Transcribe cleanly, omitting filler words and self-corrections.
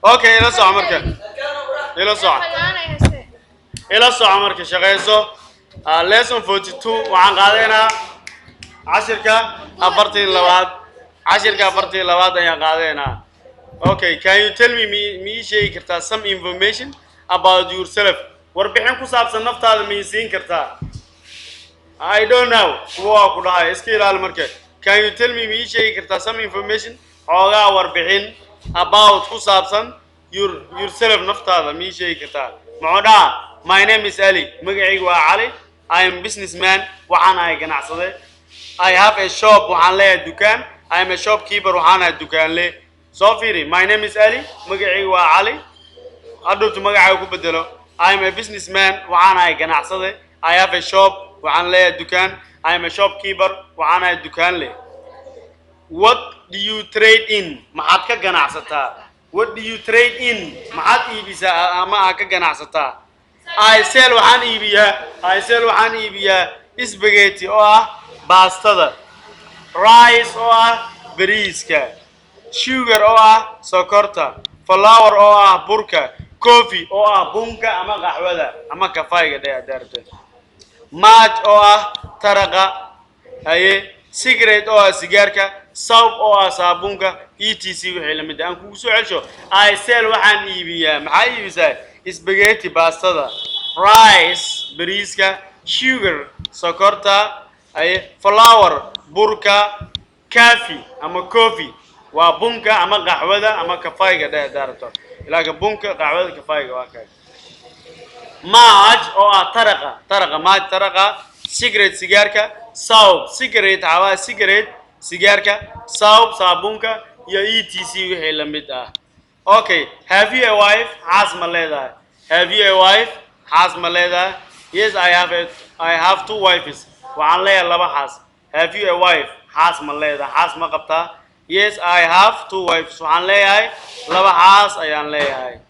اوكي لا صح مركه لا صح لا صح مركه شقيسو lesson 42 waxaan qaadeynaa cashirka afartii labaad ayaan qaadeynaa. Okay, can you tell me sheegi kartaa some information about yourself? Warbixin ku saabsan naftaada ma siin kartaa? I don't know. Waa ku dhahay iska ilaali markay. Can you tell me sheegi kartaa some information xoogaa warbixin about ku saabsan yourself naftaada ma sheegi kartaa? Macodha, my name is Ali. Magacaygu waa Ali. I am businessman. Waxaan ahay ganacsade. I have a shop. Waxaan leeyahay dukaan. I am a shopkeeper. Waxaan ahay dukaan le. Sofiri, my name is Ali. Magacaygu waa Ali. Hadhowtu magacaygu ku bedelo. I am a businessman. Waxaan ahay ganacsade. I have a shop. Waxaan leeyahay dukaan. I am a shopkeeper. Waxaan ahay dukaan le. What do you trade in? Maxaad ka ganacsataa? What do you trade in? Maxaad iibisaa ama aad ka ganacsataa? I sell waxaan iibiyaa spaghetti oo ah baastada, rice oo ah bariiska, sugar oo ah sokorta, flour oo ah burka, coffee oo ah bunka ama qaxwada ama kafayga dheerta, match oo ah taraqa, cigarette oo ah sigaarka, soap oo ah saabuunka, etc wixii la mid ah. Aan kugu soo celsho, I sell waxaan iibiyaa, maxaa iibisaa? Spaghetti baastada, rice bariiska, sugar sokorta, flour burka, coffee ama coffee waa bunka ama qaxwada ama kafayga dheerta. Ilaa bunka qaxwada kafayga waa kay. Match oo ah taraqa match taraqa, cigarette sigaarka, soap cigarette hawa cigarette sigaarka, soap saabuunka iyo etc wixii la mid ah. Okay, have you a wife? Has ma leedahay? Have you a wife? Has ma leedahay? Yes, I have two wives. Waxaan leeyahay laba xaas. Have you a wife? Has ma leedahay? Has ma qabtaa? Yes, I have two wives. Waxaan leeyahay laba xaas ayaan leeyahay.